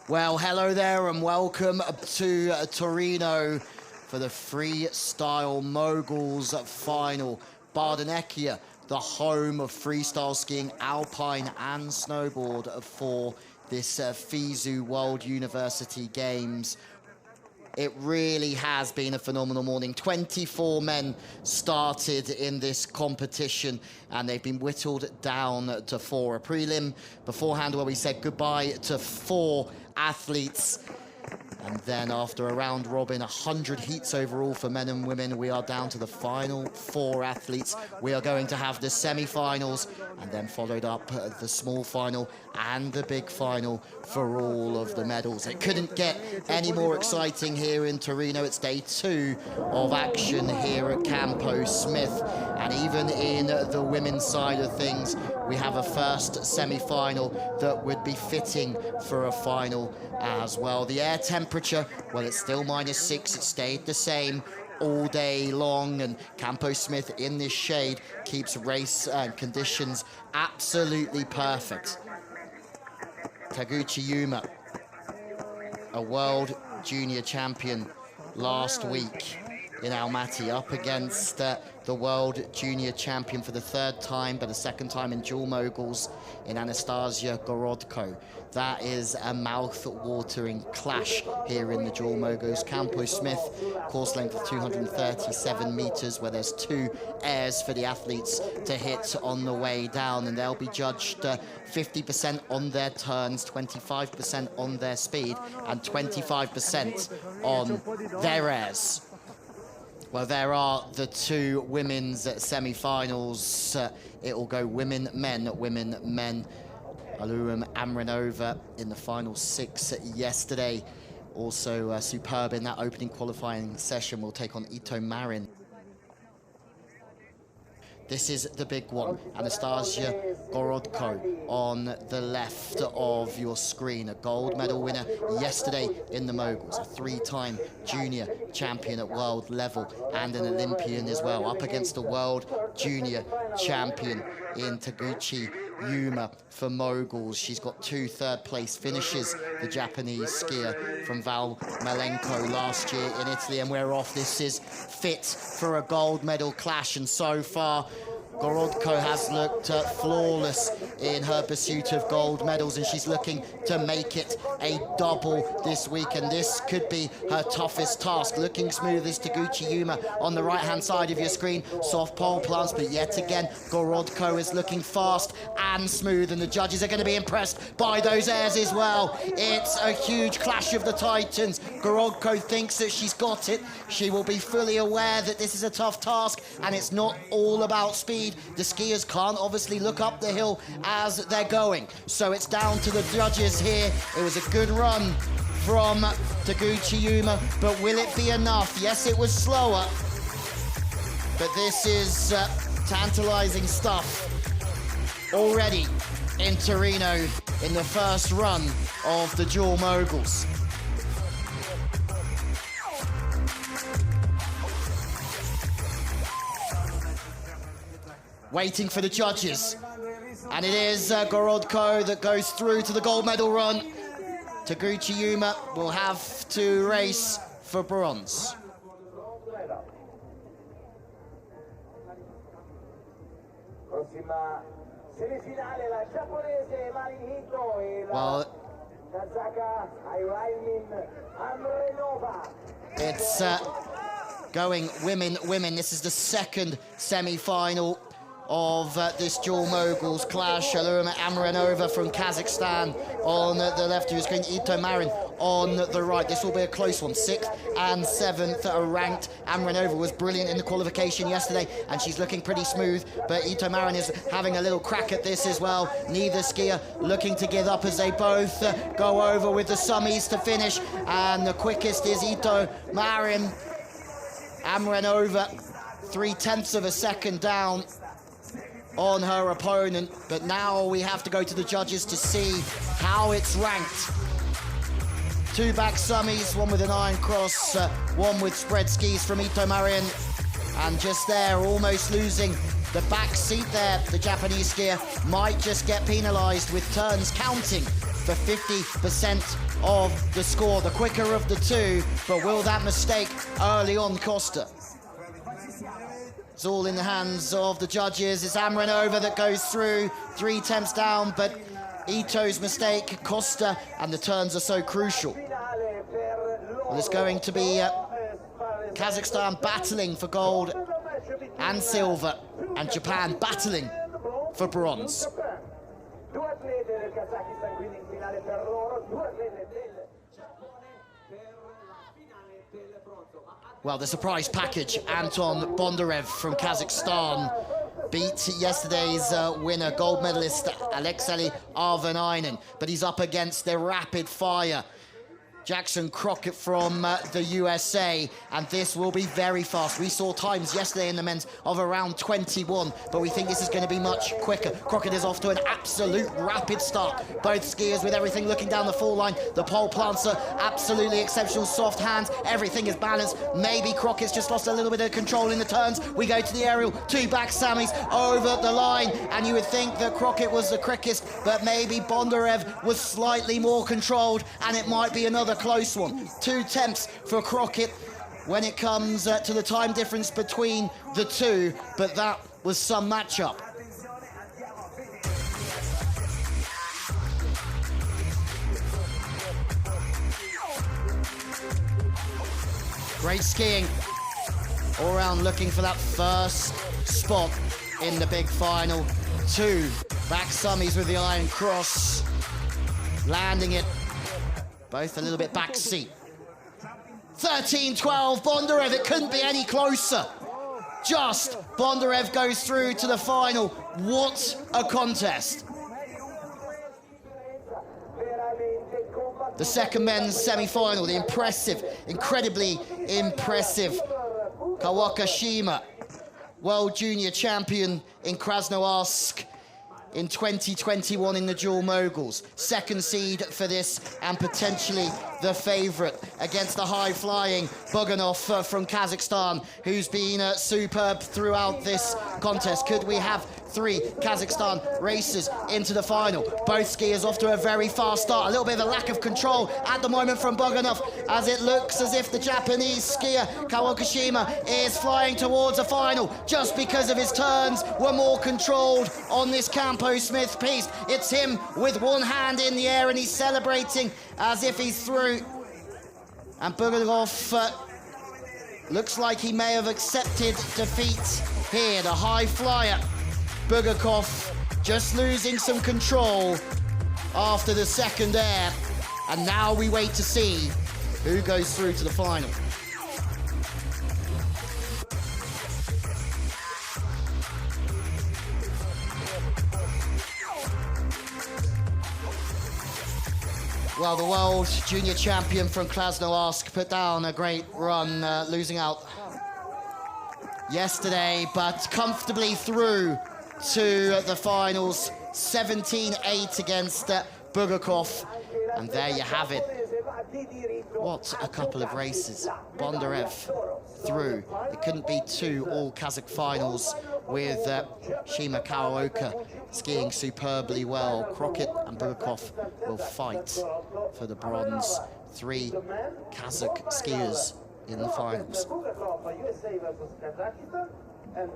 Well, hello there and welcome to Torino for the Freestyle Moguls final. Bardonecchia, the home of freestyle skiing, alpine and snowboard for this FISU World University Games. It really has been a phenomenal morning. 24 men started in this competition and they've been whittled down to 4. A prelim beforehand where we said goodbye to 4 athletes. And then after a round robin, 100 heats overall for men and women, we are down to the final 4 athletes. We are going to have the semi-finals and then followed up the small final and the big final for all of the medals. It couldn't get any more exciting here in Torino. It's day 2 of action here at Campo Smith. And even in the women's side of things, we have a first semi-final that would be fitting for a final as well. The air temperature, well, it's still -6. It stayed the same all day long, and Campo Smith in this shade keeps race conditions absolutely perfect. Taguchi Yuma, a world junior champion last week in Almaty, up against the world junior champion for the 3rd time, but a 2nd time in dual moguls in Anastasia Gorodko. That is a mouth-watering clash here in the dual moguls. Campo Smith, course length of 237 meters, where there's 2 airs for the athletes to hit on the way down, and they'll be judged 50% on their turns, 25% on their speed, and 25% on their airs. Well, there are the 2 women's semi-finals. It will go women, men. Alurum Amranova in the final 6 yesterday. Also superb in that opening qualifying session. Will take on Ito Marin. This is the big one, Anastasia Gorodko on the left of your screen. A gold medal winner yesterday in the moguls, a 3-time junior champion at world level and an Olympian as well, up against a world junior champion in Taguchi Yuma for moguls. She's got 2 third-place finishes, the Japanese skier from Val Malenko last year in Italy, and we're off. This is fit for a gold medal clash, and so far Gorodko has looked flawless in her pursuit of gold medals, and she's looking to make it a double this week, and this could be her toughest task. Looking smooth is Taguchi Yuma on the right-hand side of your screen. Soft pole plants, but yet again, Gorodko is looking fast and smooth, and the judges are going to be impressed by those airs as well. It's a huge clash of the titans. Gorodko thinks that she's got it. She will be fully aware that this is a tough task, and it's not all about speed. The skiers can't obviously look up the hill as they're going. So it's down to the judges here. It was a good run from Taguchi Yuma, but will it be enough? Yes, it was slower, but this is tantalizing stuff already in Torino in the first run of the dual moguls. Waiting for the judges, and it is Gorodko that goes through to the gold medal run. Taguchi Yuma will have to race for bronze. Well, it's going women. This is the 2nd semi-final of this dual moguls clash. Alurum Amranova from Kazakhstan on the left of your screen, Ito Marin on the right. This will be a close one. 6th and 7th ranked. Amranova was brilliant in the qualification yesterday, and she's looking pretty smooth, but Ito Marin is having a little crack at this as well. Neither skier looking to give up as they both go over with the summies to finish, and the quickest is Ito Marin. Amranova 0.3 of a second down on her opponent, but now we have to go to the judges to see how it's ranked. 2 back summies, one with an iron cross, one with spread skis from Ito Marin, and just there, almost losing the back seat there. The Japanese skier might just get penalized with turns counting for 50% of the score, the quicker of the two, but will that mistake early on cost her? It's all in the hands of the judges. It's Amranova that goes through, 3 attempts down, but Ito's mistake cost her, and the turns are so crucial. Well, it's going to be Kazakhstan battling for gold and silver, and Japan battling for bronze. Well, the surprise package, Anton Bondarev from Kazakhstan beat yesterday's winner, gold medalist Alexei Arvanainen, but he's up against the rapid fire Jackson Crockett from the USA, and this will be very fast. We saw times yesterday in the men's of around 21, but we think this is going to be much quicker. Crockett is off to an absolute rapid start. Both skiers with everything looking down the fall line. The pole planter, absolutely exceptional, soft hands. Everything is balanced. Maybe Crockett's just lost a little bit of control in the turns. We go to the aerial, 2 back Sammys over the line, and you would think that Crockett was the quickest, but maybe Bondarev was slightly more controlled, and it might be another close one. 2 attempts for Crockett when it comes to the time difference between the two, but that was some matchup. Great skiing all around, looking for that first spot in the big final. 2 back summies with the iron cross, landing it both a little bit back seat. 13-12, Bondarev, it couldn't be any closer. Just Bondarev goes through to the final. What a contest. The second men's semi-final, the impressive, incredibly impressive Kawakashima, world junior champion in Krasnoyarsk in 2021 in the dual moguls. Second seed for this, and potentially the favourite against the high-flying Buganov from Kazakhstan, who's been superb throughout this contest. Could we have 3 Kazakhstan racers into the final? Both skiers off to a very fast start. A little bit of a lack of control at the moment from Buganov, as it looks as if the Japanese skier Kawakashima is flying towards a final just because of his turns were more controlled on this Campo Smith piece. It's him with one hand in the air, and he's celebrating as if he's through. And Buganov looks like he may have accepted defeat here. The high flyer Bugakov just losing some control after the second air, and now we wait to see who goes through to the final. Well, the world junior champion from Krasnoyarsk put down a great run, losing out yesterday, but comfortably through to the finals. 17-8 against Bugakov, and there you have it. What a couple of races. Bondarev through. It couldn't be 2 all-Kazakh finals with Shima Kawaoka skiing superbly well. Crockett and Bugakov will fight for the bronze. 3 Kazakh skiers in the finals. And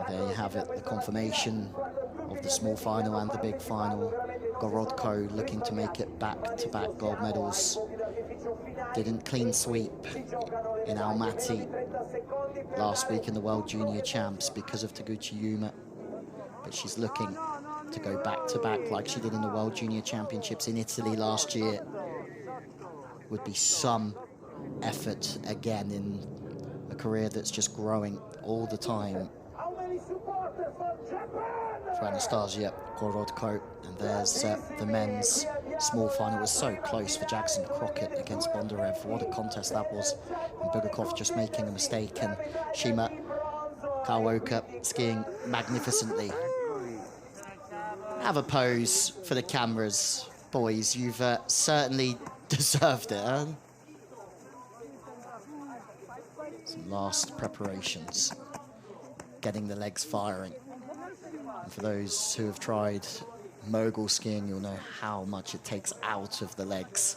there you have it, the confirmation of the small final and the big final. Gorodko looking to make it back-to-back gold medals. Didn't clean sweep in Almaty last week in the World Junior Champs because of Taguchi Yuma, but she's looking to go back-to-back like she did in the World Junior Championships in Italy last year. Would be some effort again in a career that's just growing all the time for Anastasia Gorodko. And there's the men's small final. Was so close for Jackson Crockett against Bondarev. What a contest that was. And Bugakov just making a mistake, and Shima Kawaoka skiing magnificently. Have a pose for the cameras, boys. You've certainly deserved it, huh? Some last preparations, getting the legs firing. And for those who have tried mogul skiing, you'll know how much it takes out of the legs.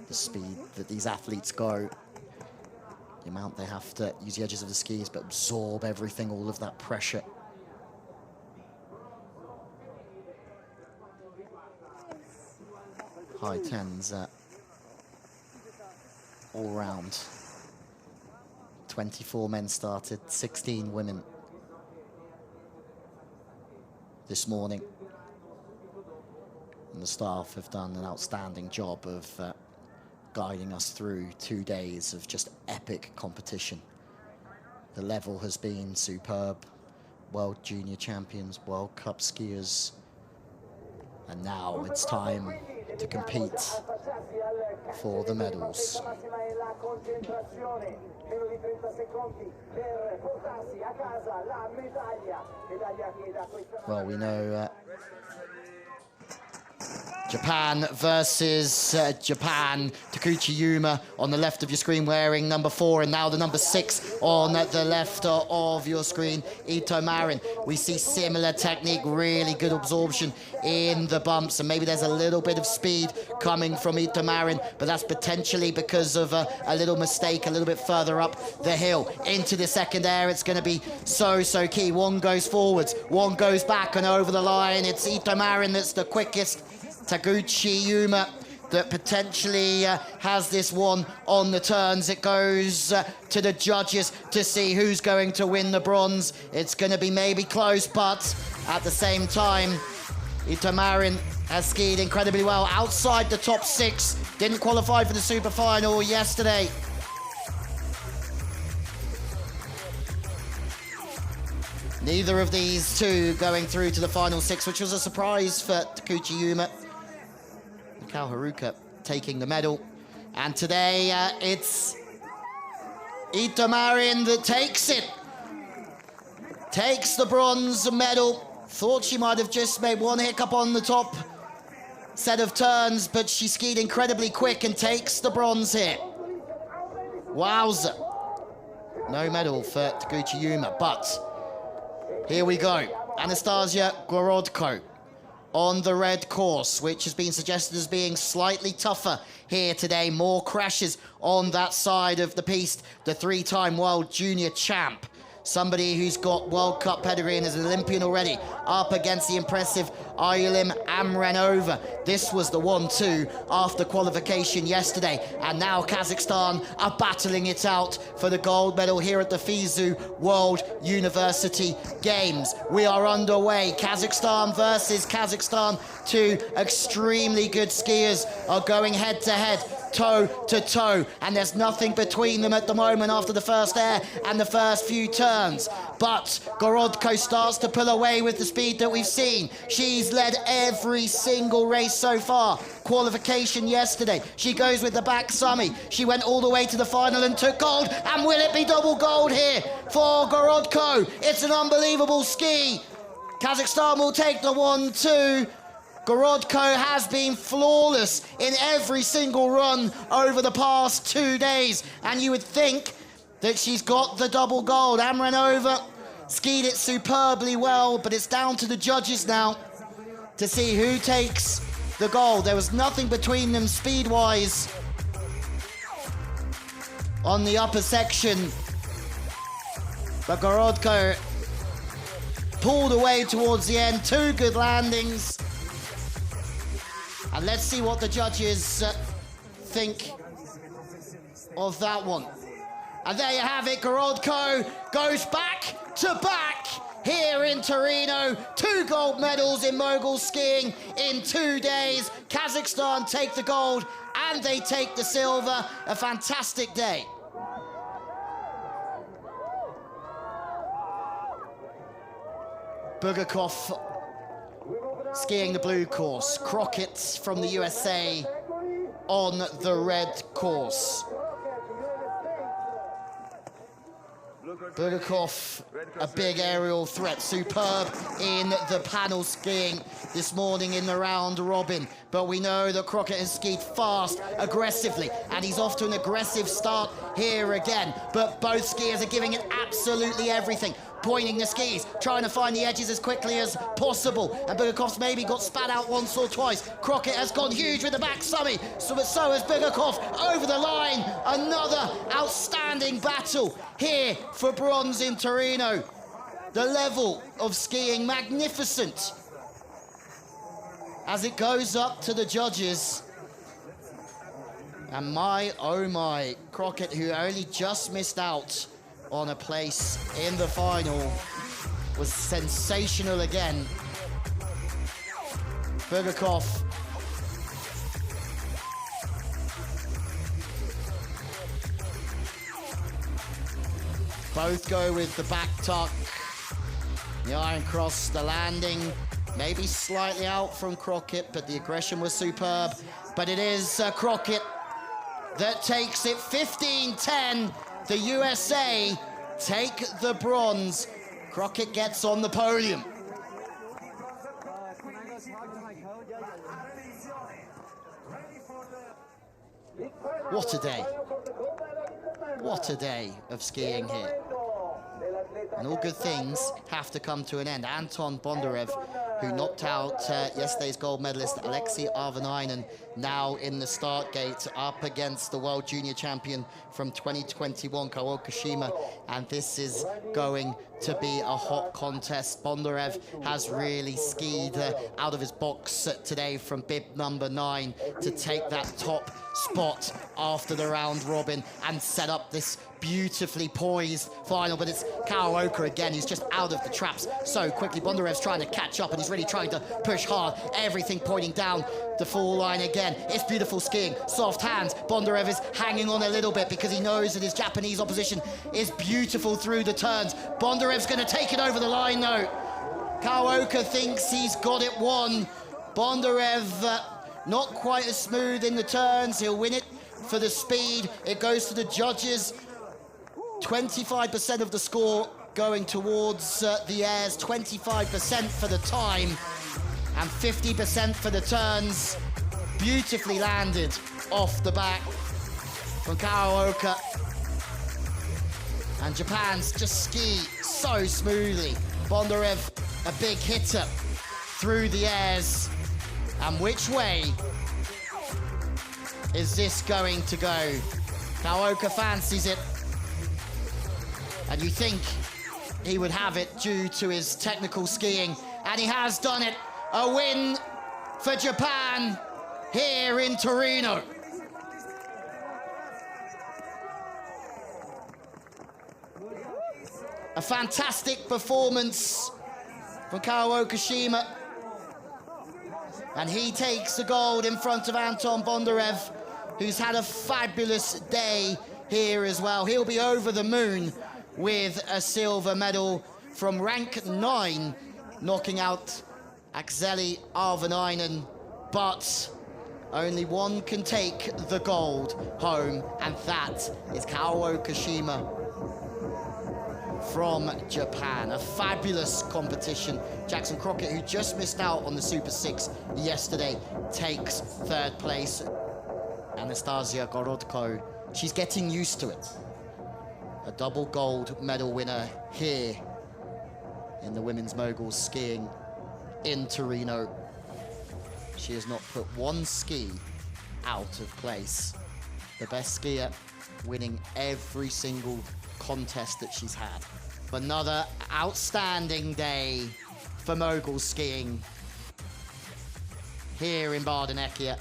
The speed that these athletes go, the amount they have to use the edges of the skis but absorb everything, all of that pressure. High tens all round. 24 men started, 16 women this morning. And the staff have done an outstanding job of guiding us through 2 days of just epic competition. The level has been superb. World Junior Champions, World Cup skiers. And now it's time to compete for the medals. Well, we know Japan versus Japan. Takuchi Yuma on the left of your screen wearing number 4, and now the number 6 on the left of your screen, Ito Marin. We see similar technique, really good absorption in the bumps, and maybe there's a little bit of speed coming from Ito Marin, but that's potentially because of a little mistake a little bit further up the hill. Into the second air, it's going to be so key. One goes forwards, one goes back and over the line. It's Ito Marin that's the quickest. Takuchi Yuma that potentially has this one on the turns. It goes to the judges to see who's going to win the bronze. It's going to be maybe close, but at the same time, Ito Marin has skied incredibly well outside the top 6. Didn't qualify for the super final yesterday. Neither of these two going through to the final 6, which was a surprise for Takuchi Yuma. Mikao Haruka taking the medal. And today it's Ito Marin that takes it. Takes the bronze medal. Thought she might have just made one hiccup on the top set of turns, but she skied incredibly quick and takes the bronze here. Wowza. No medal for Takuchi Yuma, but here we go. Anastasia Gorodko on the red course, which has been suggested as being slightly tougher here today. More crashes on that side of the piste. The 3-time World Junior champ. Somebody who's got World Cup pedigree and is an Olympian already, up against the impressive Ayulim Amrenova. This was the 1-2 after qualification yesterday, and now Kazakhstan are battling it out for the gold medal here at the FISU World University Games. We are underway. Kazakhstan versus Kazakhstan. 2 extremely good skiers are going head-to-head, toe-to-toe, and there's nothing between them at the moment after the first air and the first few turns. But Gorodko starts to pull away with the speed that we've seen. She's led every single race so far. Qualification yesterday, she goes with the back summy. She went all the way to the final and took gold. And will it be double gold here for Gorodko? It's an unbelievable ski. Kazakhstan will take the 1-2. Gorodko has been flawless in every single run over the past 2 days, and you would think that she's got the double gold. Amrenova skied it superbly well, but it's down to the judges now to see who takes the gold. There was nothing between them speed-wise on the upper section, but Gorodko pulled away towards the end. 2 good landings. And let's see what the judges think of that one. And there you have it. Gorodko goes back to back here in Torino. 2 gold medals in mogul skiing in 2 days. Kazakhstan take the gold and they take the silver. A fantastic day. Bugakov skiing the blue course. Crockett from the USA on the red course. Bugakov, a big aerial threat, superb in the panel skiing this morning in the round robin. But we know that Crockett has skied fast, aggressively, and he's off to an aggressive start here again. But both skiers are giving it absolutely everything. pointing the skis, trying to find the edges as quickly as possible. And Bugakov's maybe got spat out once or twice. Crockett has gone huge with the back summy, so has Bugakov over the line. Another outstanding battle here for bronze in Torino. The level of skiing magnificent as it goes up to the judges. And my, oh my, Crockett, who only just missed out on a place in the final, was sensational again. Bugakov both go with the back tuck, the iron cross, the landing, maybe slightly out from Crockett, but the aggression was superb. But it is Crockett that takes it 15-10. The USA take the bronze. Crockett gets on the podium. What a day. What a day of skiing here. And all good things have to come to an end. Anton Bondarev, who knocked out yesterday's gold medalist Alexei Arvanainen, now in the start gate up against the world junior champion from 2021, Kao Kashima. And this is going to be a hot contest. Bondarev has really skied out of his box today from bib number 9 to take that top spot after the round robin and set up this beautifully poised final. But it's Karaoke again, who's just out of the traps so quickly. Bondarev's trying to catch up and he's really trying to push hard. Everything pointing down the fall line again. It's beautiful skiing, soft hands. Bondarev is hanging on a little bit because he knows that his Japanese opposition is beautiful through the turns. Bondarev's going to take it over the line though. Karaoke thinks he's got it won. Bondarev not quite as smooth in the turns. He'll win it for the speed. It goes to the judges. 25% of the score going towards the airs, 25% for the time, and 50% for the turns. Beautifully landed off the back from Karaoke. And Japan's just ski so smoothly. Bondarev, a big hitter through the airs. And which way is this going to go? Karaoke fancies it. And you think he would have it due to his technical skiing. And he has done it. A win for Japan here in Torino. A fantastic performance from Kao Kashima. And he takes the gold in front of Anton Bondarev, who's had a fabulous day here as well. He'll be over the moon with a silver medal from rank 9, knocking out Alexei Arvanainen. But only one can take the gold home, and that is Kao Kashima from Japan. A fabulous competition. Jackson Crockett, who just missed out on the Super 6 yesterday, takes 3rd place. Anastasia Gorodko, she's getting used to it. A double gold medal winner here in the women's moguls skiing in Torino. She has not put one ski out of place. The best skier winning every single contest that she's had. Another outstanding day for mogul skiing here in Bardonecchia.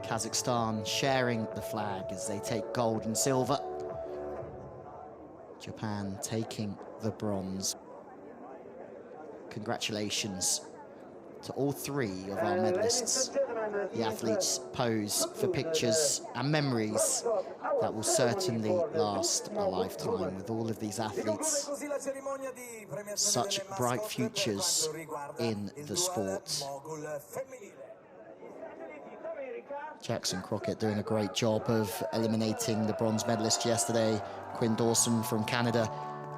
Kazakhstan sharing the flag as they take gold and silver. Japan taking the bronze. Congratulations to all 3 of our medalists. the athletes pose for pictures and memories that will certainly last a lifetime with all of these athletes. Such bright futures in the sport. Jackson Crockett doing a great job of eliminating the bronze medalist yesterday, Quinn Dawson from Canada,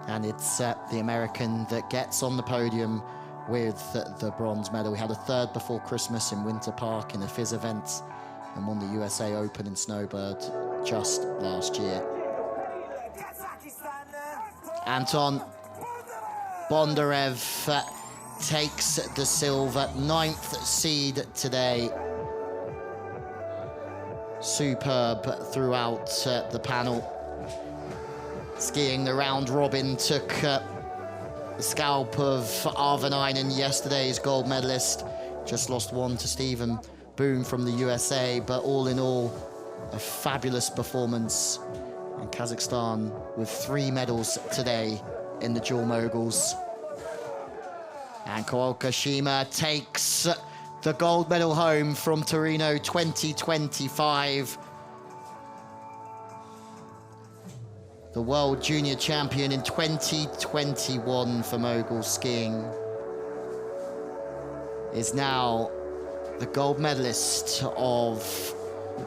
and it's the American that gets on the podium with the bronze medal. We had a third before Christmas in Winter Park in a FISU event and won the USA Open in Snowbird just last year. Anton Bondarev takes the silver, 9th seed today. Superb throughout the panel. Skiing the round robin took the scalp of Arvanainen, yesterday's gold medalist. Just lost one to Stephen Boone from the USA, but all in all, a fabulous performance. And Kazakhstan with 3 medals today in the dual moguls. And Kooka Shima takes the gold medal home from Torino 2025. The world junior champion in 2021 for mogul skiing is now the gold medalist of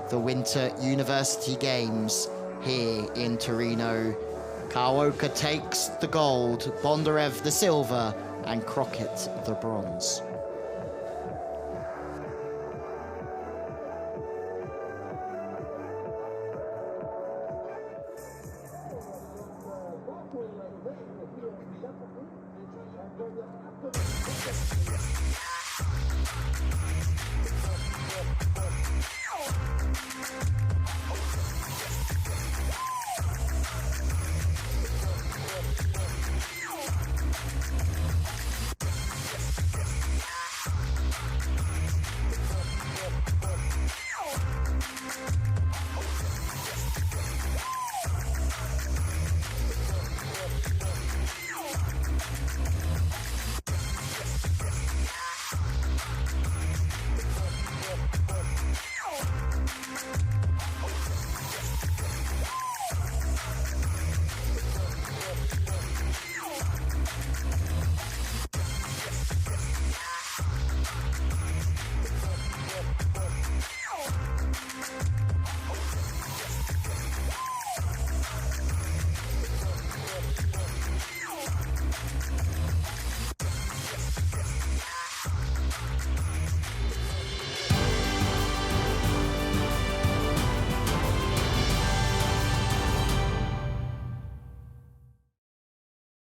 the Winter University Games here in Torino. Kooka takes the gold, Bondarev the silver, and Crockett the bronze.